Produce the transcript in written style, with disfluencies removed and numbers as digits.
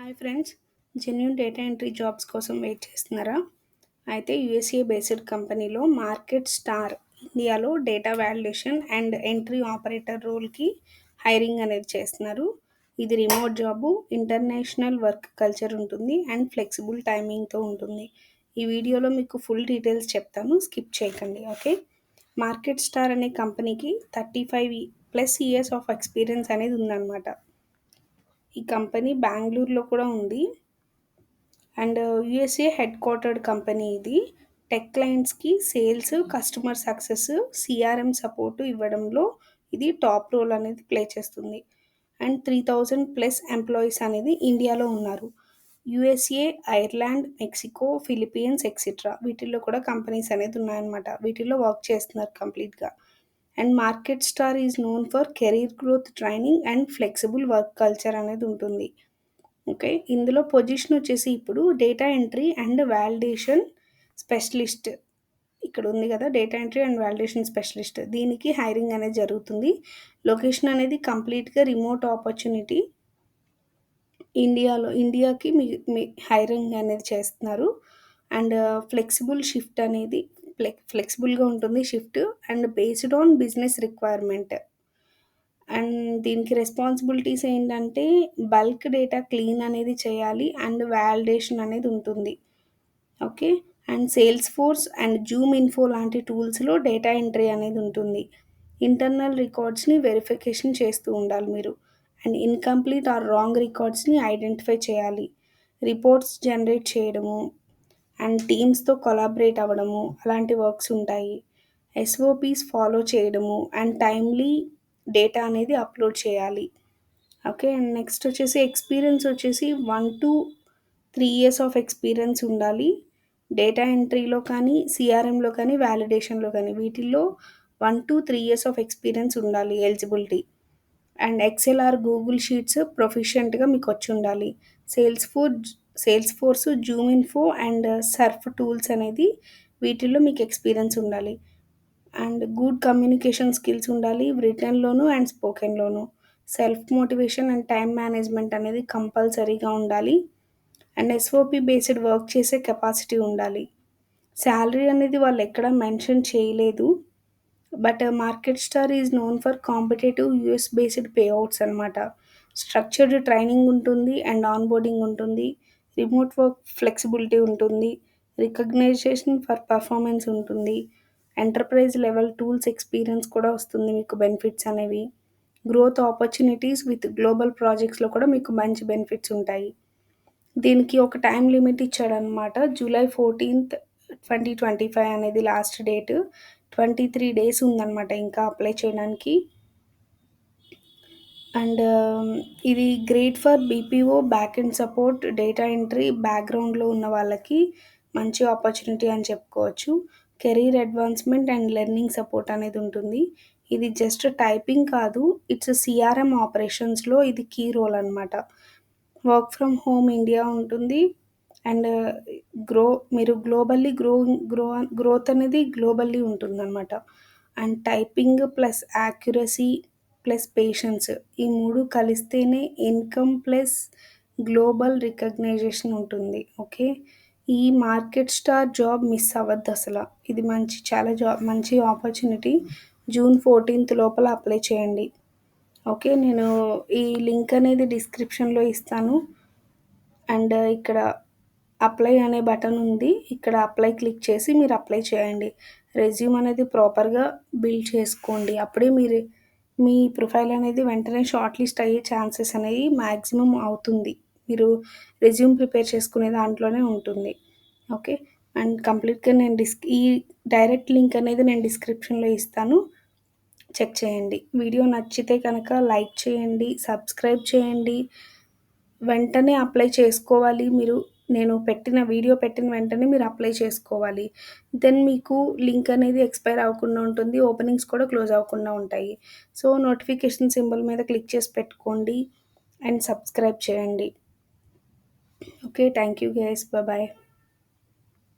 Hi friends, genuine data entry jobs కోసం wait చేస్తున్నారా? అయితే యూఎస్ఏ బేస్డ్ కంపెనీలో మార్కెట్ స్టార్ ఇండియాలో data validation and entry operator రోల్కి హైరింగ్ అనేది చేస్తున్నారు. ఇది remote job, international work culture ఉంటుంది అండ్ ఫ్లెక్సిబుల్ టైమింగ్తో ఉంటుంది. ఈ వీడియోలో మీకు ఫుల్ డీటెయిల్స్ చెప్తాను, స్కిప్ చేయకండి. ఓకే, మార్కెట్ స్టార్ అనే కంపెనీకి 35+ ఇయర్స్ ఆఫ్ ఎక్స్పీరియన్స్ అనేది ఉందన్నమాట. ఈ కంపెనీ బెంగళూరులో కూడా ఉంది and USA headquartered company. ఇది టెక్ క్లయింట్స్కి sales, customer success, CRM support ఇవ్వడంలో ఇది టాప్ రోల్ అనేది ప్లే చేస్తుంది. అండ్ 3000+ ఎంప్లాయీస్ అనేది ఇండియాలో ఉన్నారు. USA, Ireland, Mexico, Philippines etcetera వీటిల్లో కూడా కంపెనీస్ అనేది ఉన్నాయన్నమాట. వీటిల్లో వర్క్ చేస్తున్నారు కంప్లీట్గా. And market star is known for career growth training and flexible work culture అనేది ఉంటుంది. ఓకే, ఇందులో పొజిషన్ వచ్చేసి ఇప్పుడు data entry and validation specialist ఇక్కడ ఉంది కదా, data entry and validation specialist, దీనికి హైరింగ్ అనేది జరుగుతుంది. లొకేషన్ అనేది కంప్లీట్గా రిమోట్ ఆపర్చునిటీ. ఇండియాకి మీ హైరింగ్ అనేది చేస్తున్నారు. అండ్ ఫ్లెక్సిబుల్ షిఫ్ట్ అనేది ఫ్లెక్సిబుల్గా ఉంటుంది shift and based on business requirement. And దీనికి రెస్పాన్సిబిలిటీస్ ఏంటంటే బల్క్ డేటా క్లీన్ అనేది చేయాలి అండ్ వాలిడేషన్ అనేది ఉంటుంది. Okay, and sales force and Zoom info లాంటి టూల్స్లో డేటా ఎంట్రీ అనేది ఉంటుంది. ఇంటర్నల్ రికార్డ్స్ని వెరిఫికేషన్ చేస్తూ ఉండాలి మీరు. అండ్ ఇన్కంప్లీట్ ఆర్ రాంగ్ రికార్డ్స్ని ఐడెంటిఫై చేయాలి. రిపోర్ట్స్ జనరేట్ చేయడము అండ్ టీమ్స్తో కొలాబరేట్ అవ్వడము అలాంటి వర్క్స్ ఉంటాయి. ఎస్ఓపీస్ ఫాలో చేయడము అండ్ టైమ్లీ డేటా అనేది అప్లోడ్ చేయాలి. ఓకే, అండ్ నెక్స్ట్ వచ్చేసి ఎక్స్పీరియన్స్ వచ్చేసి 1 to 3 years ఆఫ్ ఎక్స్పీరియన్స్ ఉండాలి. డేటా ఎంట్రీలో కానీ, సిఆర్ఎంలో కానీ, వ్యాలిడేషన్లో కానీ వీటిల్లో 1 to 3 years ఆఫ్ ఎక్స్పీరియన్స్ ఉండాలి eligibility. And excel Google sheets ప్రొఫిషియెంట్గా మీకు వచ్చి ఉండాలి. Salesforce, ZoomInfo and surf tools అనేది వీటిల్లో మీకు ఎక్స్పీరియన్స్ ఉండాలి. అండ్ గుడ్ కమ్యూనికేషన్ స్కిల్స్ ఉండాలి రిటర్న్లోను అండ్ స్పోకెన్లోను. Self motivation and time management అనేది కంపల్సరీగా ఉండాలి. అండ్ ఎస్ఓపి బేస్డ్ వర్క్ చేసే కెపాసిటీ ఉండాలి. శాలరీ అనేది వాళ్ళు ఎక్కడ మెన్షన్ చేయలేదు, but market star is known for competitive US based payouts అనమాట. స్ట్రక్చర్డ్ ట్రైనింగ్ ఉంటుంది అండ్ ఆన్బోర్డింగ్ ఉంటుంది. రిమోట్ వర్క్ ఫ్లెక్సిబిలిటీ ఉంటుంది. రికగ్నైజేషన్ ఫర్ పర్ఫార్మెన్స్ ఉంటుంది. ఎంటర్ప్రైజ్ లెవెల్ టూల్స్ ఎక్స్పీరియన్స్ కూడా వస్తుంది మీకు, బెనిఫిట్స్ అనేవి. గ్రోత్ ఆపర్చునిటీస్ విత్ గ్లోబల్ ప్రాజెక్ట్స్లో కూడా మీకు మంచి బెనిఫిట్స్ ఉంటాయి. దీనికి ఒక టైం లిమిట్ ఇచ్చాడనమాట. July 14th, 2025 అనేది లాస్ట్ డేట్. 23 days ఉందన్నమాట ఇంకా అప్లై చేయడానికి. అండ్ ఇది great for BPO, back and support, data entry బ్యాక్గ్రౌండ్లో ఉన్న వాళ్ళకి మంచి ఆపర్చునిటీ అని చెప్పుకోవచ్చు. Career advancement and learning support అనేది ఉంటుంది. ఇది జస్ట్ టైపింగ్ కాదు, ఇట్స్ సిఆర్ఎం ఆపరేషన్స్లో ఇది కీ రోల్ అనమాట. వర్క్ ఫ్రమ్ హోమ్ ఇండియా ఉంటుంది. అండ్ మీరు గ్లోబల్లీ గ్రోత్ అనేది గ్లోబల్లీ ఉంటుందన్నమాట. And typing plus accuracy plus patience ఈ 3 కలిస్తేనే ఇన్కమ్ ప్లస్ గ్లోబల్ రికగ్నైజేషన్ ఉంటుంది. ఓకే, ఈ మార్కెట్ స్టార్ జాబ్ మిస్ అవ్వద్దు అసలు. ఇది మంచి ఆపర్చునిటీ. June 14th లోపల అప్లై చేయండి. ఓకే, నేను ఈ లింక్ అనేది డిస్క్రిప్షన్లో ఇస్తాను. అండ్ ఇక్కడ అప్లై అనే బటన్ ఉంది, ఇక్కడ అప్లై క్లిక్ చేసి మీరు అప్లై చేయండి. రెజ్యూమ్ అనేది ప్రాపర్గా బిల్డ్ చేసుకోండి, అప్పుడే మీ ప్రొఫైల్ అనేది వెంటనే షార్ట్ లిస్ట్ అయ్యే ఛాన్సెస్ అనేవి మ్యాక్సిమం అవుతుంది. మీరు రెజ్యూమ్ ప్రిపేర్ చేసుకునే దాంట్లోనే ఉంటుంది. ఓకే, అండ్ కంప్లీట్గా ఈ డైరెక్ట్ లింక్ అనేది నేను డిస్క్రిప్షన్లో ఇస్తాను, చెక్ చేయండి. వీడియో నచ్చితే కనుక లైక్ చేయండి, సబ్స్క్రైబ్ చేయండి. వెంటనే అప్లై చేసుకోవాలి మీరు. నేను వీడియో పెట్టిన వెంటనే మీరు అప్లై చేసుకోవాలి. దెన్ మీకు లింక్ అనేది ఎక్స్పైర్ అవ్వకుండా ఉంటుంది, ఓపెనింగ్స్ కూడా క్లోజ్ అవ్వకుండా ఉంటాయి. సో నోటిఫికేషన్ సింబల్ మీద క్లిక్ చేసి పెట్టుకోండి అండ్ సబ్స్క్రైబ్ చేయండి. Okay, thank you guys, bye.